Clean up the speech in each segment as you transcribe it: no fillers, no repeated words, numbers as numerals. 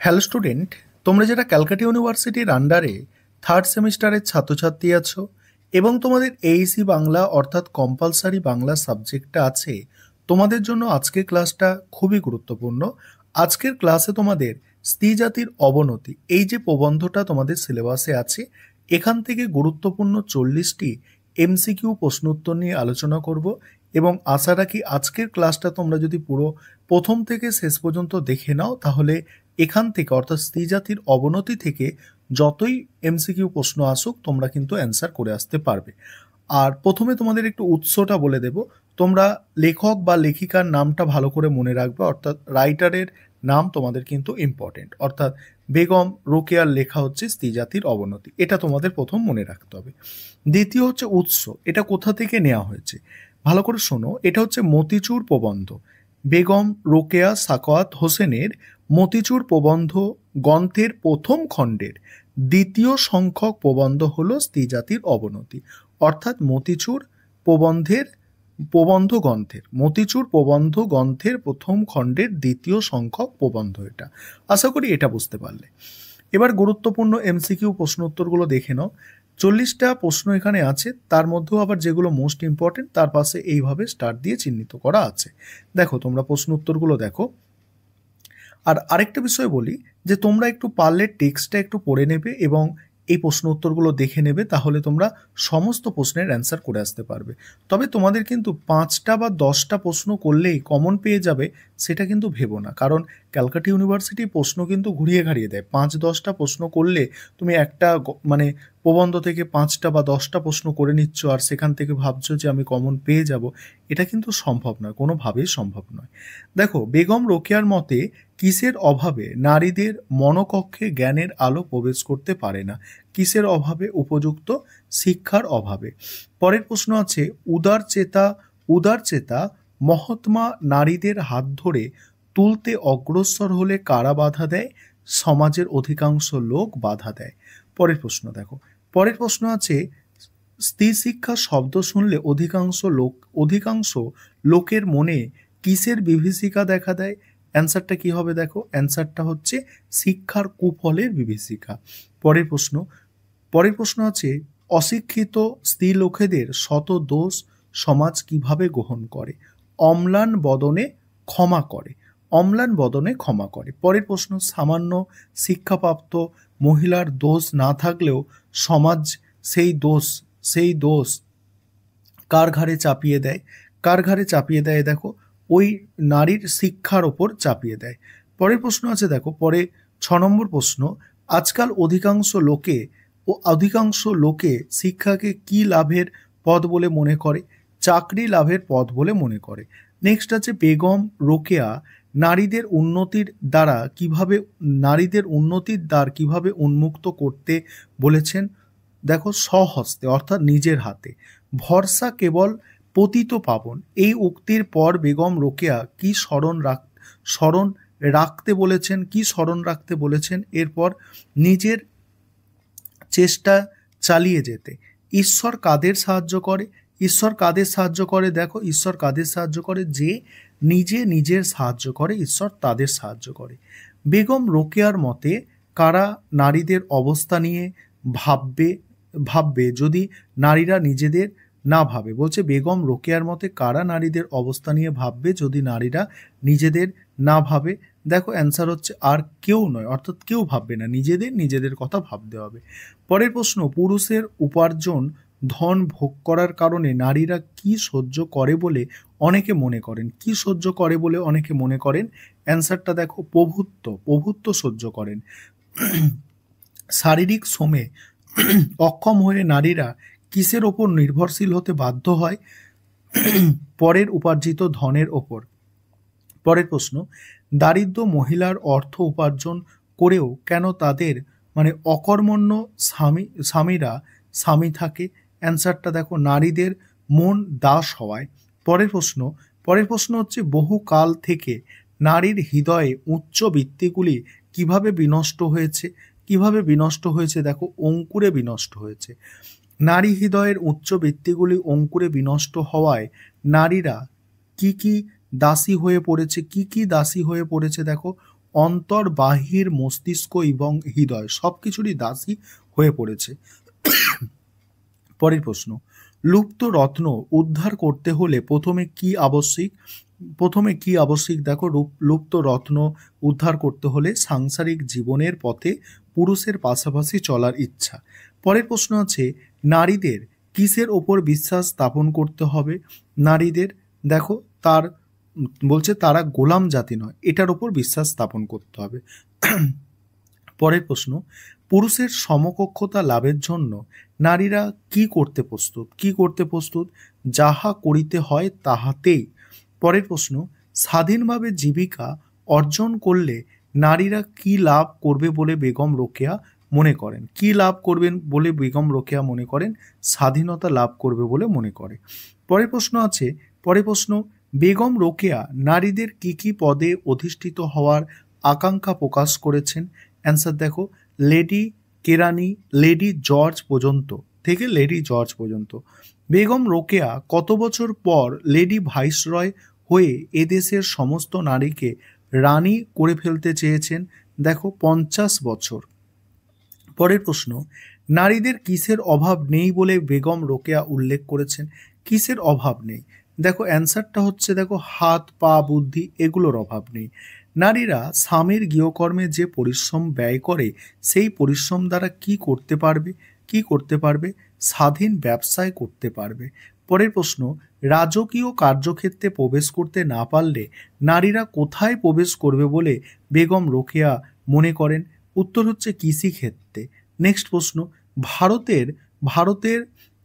Hello student, তোমরা যারা ক্যালকাটা ইউনিভার্সিটির আন্ডারে থার্ড সেমিস্টারের ছাত্রছাত্রী আছো এবং তোমাদের এইসি বাংলা অর্থাৎ কম্পালসারি বাংলা সাবজেক্টটা আছে, তোমাদের জন্য আজকের ক্লাসটা খুবই গুরুত্বপূর্ণ। আজকের ক্লাসে তোমাদের স্ত্রী জাতির অবনতি এই যে প্রবন্ধটা তোমাদের সিলেবাসে আছে, এখান থেকে গুরুত্বপূর্ণ 40টি এমসিকিউ প্রশ্ন উত্তর নিয়ে আলোচনা করব এবং আশা রাখি আজকের ক্লাসটা তোমরা যদি পুরো প্রথম থেকে শেষ পর্যন্ত দেখে নাও তাহলে এখান থেকে অর্থাৎ স্ত্রী জাতির অবনতি থেকে যতই এমসিকিউ প্রশ্ন আসুক তোমরা কিন্তু অ্যান্সার করে আসতে পারবে। আর প্রথমে তোমাদের একটু উৎসটা বলে দেব, তোমরা লেখক বা লেখিকার নামটা ভালো করে মনে রাখবে, অর্থাৎ রাইটারের নাম তোমাদের কিন্তু ইম্পর্টেন্ট, অর্থাৎ বেগম রোকেয়ার লেখা হচ্ছে স্ত্রী জাতির অবনতি, এটা তোমাদের প্রথম মনে রাখতে হবে। দ্বিতীয় হচ্ছে উৎস, এটা কোথা থেকে নেওয়া হয়েছে ভালো করে শোনো, এটা হচ্ছে মতিচুর প্রবন্ধ, বেগম রোকেয়া সাখাওয়াত হোসেনের মতিচুর প্রবন্ধ গ্রন্থের প্রথম খণ্ডের দ্বিতীয় সংখ্যক প্রবন্ধ হলো স্ত্রী জাতির অবনতি, অর্থাৎ মতিচুর প্রবন্ধ গ্রন্থের প্রথম খণ্ডের দ্বিতীয় সংখ্যক প্রবন্ধ এটা। আশা করি এটা বুঝতে পারলে। এবার গুরুত্বপূর্ণ এমসিকিউ প্রশ্ন উত্তরগুলো দেখে নাও। 40টা প্রশ্ন এখানে আছে, তার মধ্যেও আবার যেগুলো মোস্ট ইম্পর্টেন্ট তার পাশে এইভাবে স্টার দিয়ে চিহ্নিত করা আছে। দেখো তোমরা প্রশ্ন উত্তরগুলো দেখো। আর আরেকটা বিষয় বলি যে তোমরা একটু পারলে টেক্সটটা একটু পড়ে নেবে এবং এই প্রশ্ন উত্তরগুলো দেখে নেবে, তাহলে তোমরা সমস্ত প্রশ্নের অ্যান্সার করে আসতে পারবে। তবে তোমাদের কিন্তু 5টা বা 10টা প্রশ্ন করলেই কমন পেয়ে যাবে সেটা কিন্তু ভেবো না, কারণ ক্যালকাটা ইউনিভার্সিটি প্রশ্ন কিন্তু ঘুরিয়ে ঘাড়িয়ে দেয়। 5-10টা প্রশ্ন করলে তুমি একটা মানে প্রবন্ধ থেকে 5টা বা 10টা প্রশ্ন করে নিচ্ছ আর সেখান থেকে ভাবছো যে আমি কমন পেয়ে যাব, এটা কিন্তু সম্ভব নয়, কোনোভাবেই সম্ভব নয়। দেখো বেগম রোকেয়ার মতে কিসের অভাবে নারীদের মনকক্ষে জ্ঞানের আলো প্রবেশ করতে পারে না? কিসের অভাবে? উপযুক্ত শিক্ষার অভাবে। পরের প্রশ্ন আছে উদার চেতা মহাত্মা নারীদের হাত ধরে তুলতে অগ্রসর হলে কারা বাধা দেয়? সমাজের অধিকাংশ লোক বাধা দেয়। পরের প্রশ্ন দেখো, পরের প্রশ্ন আছে স্ত্রী শিক্ষা শব্দ শুনলে অধিকাংশ লোকের মনে কিসের বিভীষিকা দেখা দেয়? অ্যান্সারটা কি হবে দেখো, অ্যান্সারটা হচ্ছে শিক্ষার কুফলের বিভীষিকা। পরের প্রশ্ন আছে অশিক্ষিত স্ত্রী লোকেদের শত দোষ সমাজ কিভাবে গ্রহণ করে? অম্লান বদনে ক্ষমা করে। পরের প্রশ্ন সামান্য শিক্ষাপ্রাপ্ত মহিলার দোষ না থাকলেও সমাজ সেই দোষ কার ঘাড়ে চাপিয়ে দেয় দেখো, ওই নারীর শিক্ষার ওপর চাপিয়ে দেয়। পরের প্রশ্ন আছে দেখো, পরে 6 নম্বর প্রশ্ন, আজকাল অধিকাংশ লোকে শিক্ষাকে কি লাভের পথ বলে মনে করে? চাকরি লাভের পথ বলে মনে করে। নেক্সট আছে বেগম রোকেয়া নারীদের উন্নতির দ্বার কিভাবে উন্মুক্ত করতে বলেছেন? দেখো স্বহস্তে, অর্থাৎ নিজের হাতে। ভরসা কেবল পতিত পাবন, এই উক্তির পর বেগম রোকেয়া কি স্মরণ রাখতে বলেছেন? এরপর নিজের চেষ্টা চালিয়ে যেতে। ঈশ্বর কাদের সাহায্য করে? দেখো ঈশ্বর কাদের সাহায্য করে? যে নিজের সাহায্য করে, ঈশ্বর তাদের সাহায্য করে। বেগম রোকেয়ার মতে কারা নারীদের অবস্থা নিয়ে ভাববে যদি নারীরা নিজেদের না ভাবে? বলছে বেগম রোকেয়ার মতে কারা নারীদের অবস্থা নিয়ে ভাববে যদি নারীরা নিজেদের না ভাবে? দেখো অ্যান্সার হচ্ছে আর কেউ নয়, অর্থাৎ কেউ ভাববে না, নিজেদের কথা ভাবতে হবে। পরের প্রশ্ন, পুরুষের উপার্জন ধন ভোগ করার কারণে নারীরা কি সহ্য করে বলে অনেকে মনে করেন? অ্যান্সারটা দেখো প্রভুত্ব সহ্য করেন। শারীরিক শ্রমে অক্ষম হয়ে নারীরা কিসের ওপর নির্ভরশীল হতে বাধ্য হয়? পরের উপার্জিত ধনের ওপর। পরের প্রশ্ন, দারিদ্র মহিলার অর্থ উপার্জন করেও কেন তাদের অকর্মণ্য স্বামী থাকে? অ্যান্সারটা দেখো নারীদের মন দাস হওয়ায়। পরের প্রশ্ন হচ্ছে বহু কাল থেকে নারীর হৃদয়ে উচ্চ বৃত্তিগুলি কিভাবে বিনষ্ট হয়েছে? দেখো অঙ্কুরে বিনষ্ট হয়েছে। নারী হৃদয়ের উচ্চ বৃত্তিগুলি অঙ্কুরে বিনষ্ট হওয়ায় নারীরা কি দাসী হয়ে পড়েছে? দেখো অন্তর বাহির মস্তিষ্ক এবং হৃদয় সবকিছুরই দাসী হয়ে পড়েছে। পরের প্রশ্ন, লুপ্ত রত্ন উদ্ধার করতে হলে প্রথমে কি আবশ্যিক? দেখো, লুপ্ত রত্ন উদ্ধার করতে হলে সাংসারিক জীবনের পথে পুরুষের পাশাপাশি চলার ইচ্ছা। পরের প্রশ্ন আছে, নারীদের কিসের ওপর বিশ্বাস স্থাপন করতে হবে? নারীদের দেখো বলছে তারা গোলাম জাতি নয়, এটার ওপর বিশ্বাস স্থাপন করতে হবে। পরের প্রশ্ন, পুরুষের সমকক্ষতা লাভের জন্য নারীরা কি করতে প্রস্তুত? যাহা করিতে হয় তাহাতেই। পরের প্রশ্ন, স্বাধীনভাবে জীবিকা অর্জন করলে নারীরা কি লাভ করবে বলে বেগম রোকেয়া মনে করেন? স্বাধীনতা লাভ করবে বলে মনে করে। পরের প্রশ্ন, বেগম রোকেয়া নারীদের কি কি পদে অধিষ্ঠিত হওয়ার আকাঙ্ক্ষা প্রকাশ করেছেন? অ্যান্সার দেখো, লেডি কেরানি, লেডি জর্জ পর্যন্ত। বেগম রোকেয়া কত বছর পর লেডি ভাইসরয় হয়ে এদেশের সমস্ত নারীকে রানী করে ফেলতে চেয়েছেন? দেখো, 50 বছর। পরের প্রশ্ন, নারীদের কিসের অভাব নেই বলে বেগম রোকেয়া উল্লেখ করেছেন? কিসের অভাব নেই? দেখো, অ্যান্সারটা হচ্ছে দেখো, হাত পা বুদ্ধি এগুলোর অভাব নেই। নারীরা স্বামীর গৃহকর্মে যে পরিশ্রম ব্যয় করে সেই পরিশ্রম দ্বারা কি করতে পারবে? স্বাধীন ব্যবসায় করতে পারবে। পরের প্রশ্ন, রাজকীয় কার্যক্ষেত্রে প্রবেশ করতে না পারলে নারীরা কোথায় প্রবেশ করবে বলে বেগম রোকেয়া মনে করেন? উত্তর হচ্ছে কৃষিক্ষেত্রে। নেক্সট প্রশ্ন, ভারতের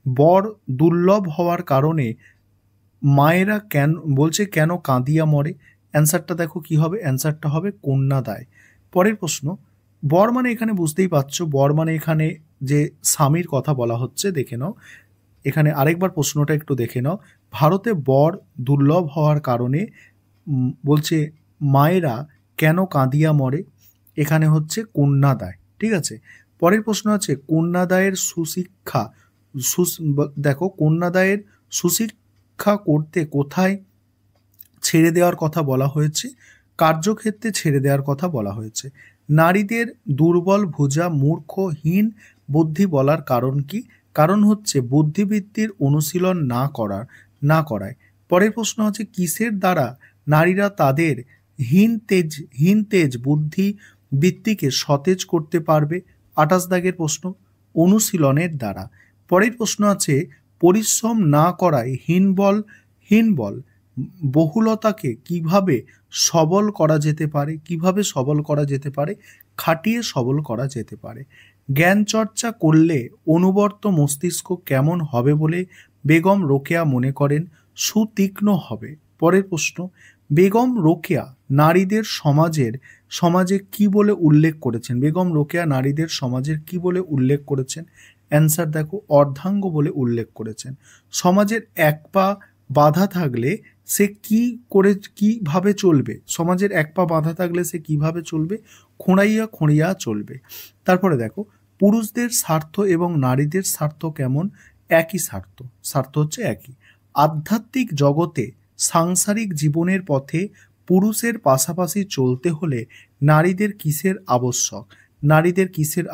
বর দুর্লভ হওয়ার কারণে মায়েরা কেন কাঁদিয়া মরে? অ্যান্সারটা দেখো কি হবে? অ্যান্সারটা হবে কন্যাদায়। পরের প্রশ্ন, বর মানে এখানে বুঝতেই পারছো, বর মানে এখানে যে স্বামীর কথা বলা হচ্ছে, দেখে নাও এখানে আরেকবার প্রশ্নটা একটু দেখে নাও। ভারতে বর দুর্লভ হওয়ার কারণে বলছে মায়েরা কেন কাঁদিয়া মরে? এখানে হচ্ছে কন্যাদায়। ঠিক আছে। পরের প্রশ্ন আছে, কন্যাদায়ের সুশিক্ষা করতে কোথায় ছেড়ে দেওয়ার কথা বলা হয়েছে? কার্যক্ষেত্রে ছেড়ে দেওয়ার কথা বলা হয়েছে। নারীদের দুর্বল ভুজা মূর্খ হীন বুদ্ধি বলার কারণ কি? কারণ হচ্ছে বুদ্ধিবৃত্তির অনুশীলন না করায়। পরের প্রশ্ন আছে, কিসের দ্বারা নারীরা তাদের হীন তেজ বুদ্ধিবৃত্তিকে সতেজ করতে পারবে? 28 দাগের প্রশ্ন, অনুশীলনের দ্বারা। পরের প্রশ্ন আছে, পরিশ্রম না করায় হীনবল বহুলতাকে কিভাবে সবল করা যেতে পারে? খাটিয়ে সবল করা যেতে পারে। জ্ঞান চর্চা করলে অনুবর্ত মস্তিষ্ক কেমন হবে বলে বেগম রোকেয়া মনে করেন? সুতীক্ষ্ণ হবে। পরের প্রশ্ন, বেগম রোকেয়া নারীদের সমাজে কি বলে উল্লেখ করেছেন? বেগম রোকেয়া নারীদের সমাজের কি বলে উল্লেখ করেছেন? অ্যান্সার দেখো, অর্ধাঙ্গ বলে উল্লেখ করেছেন। সমাজের এক পা বাধা থাকলে সে কিভাবে চলবে? সমাজের এক পা বাধা থাকলে সে কিভাবে চলবে? খোঁড়াইয়া চলবে। তারপরে দেখো, পুরুষদের স্বার্থ এবং নারীদের স্বার্থ কেমন? একই স্বার্থ হচ্ছে একই। আধ্যাত্মিক জগতে সাংসারিক জীবনের পথে পুরুষের পাশাপাশি চলতে হলে নারীদের কিসের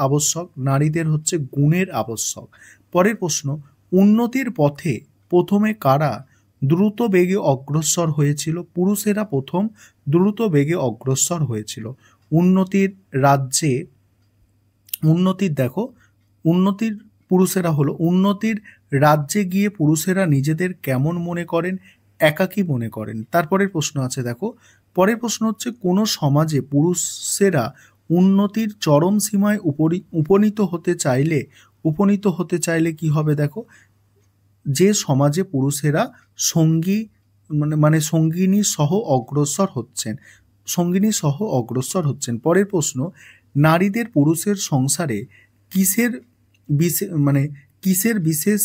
আবশ্যক? নারীদের হচ্ছে গুণের আবশ্যক। পরের প্রশ্ন, উন্নতির পথে প্রথমে কারা দ্রুত বেগে অগ্রসর হয়েছিল? পুরুষেরা প্রথম দ্রুত বেগে অগ্রসর হয়েছিল। উন্নতির রাজ্যে গিয়ে পুরুষেরা নিজেদের কেমন মনে করেন? একাকী মনে করেন। তারপরের প্রশ্ন আছে দেখো, পরের প্রশ্ন হচ্ছে, কোন সমাজে পুরুষেরা উন্নতির চরম সীমায় উপনীত হতে চাইলে কি হবে? দেখো, যে সমাজে পুরুষেরা সঙ্গিনী সহ অগ্রসর হচ্ছেন। পরের প্রশ্ন, নারীদের পুরুষের সংসারে কিসের বিশেষ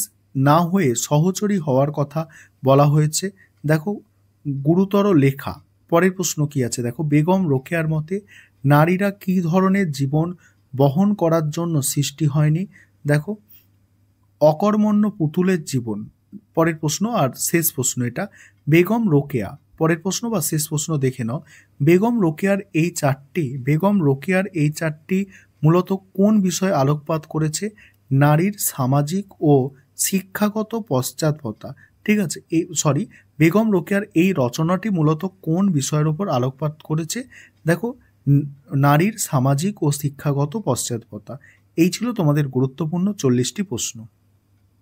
না হয়ে সহচরী হওয়ার কথা বলা হয়েছে? দেখো, গুরুতর লেখা। পরের প্রশ্ন কি আছে দেখো, বেগম রোকেয়ার মতে নারীরা কি ধরনের জীবন বহন করার জন্য সৃষ্টি হয়নি? দেখো, অকর্মণ্য পুতুলের জীবন। পরের প্রশ্ন আর শেষ প্রশ্ন এটা, বেগম রোকেয়া পরের প্রশ্ন বা শেষ প্রশ্ন দেখে নাও। বেগম রোকেয়ার এই চারটি মূলত কোন বিষয়ে আলোকপাত করেছে? নারীর সামাজিক ও শিক্ষাগত পশ্চাৎপদতা। ঠিক আছে, বেগম রোকেয়ার এই রচনাটি মূলত কোন বিষয়ের উপর আলোকপাত করেছে? দেখো, নারীর সামাজিক ও শিক্ষাগত পশ্চাৎপদতা। এই ছিল তোমাদের গুরুত্বপূর্ণ 40টি প্রশ্ন।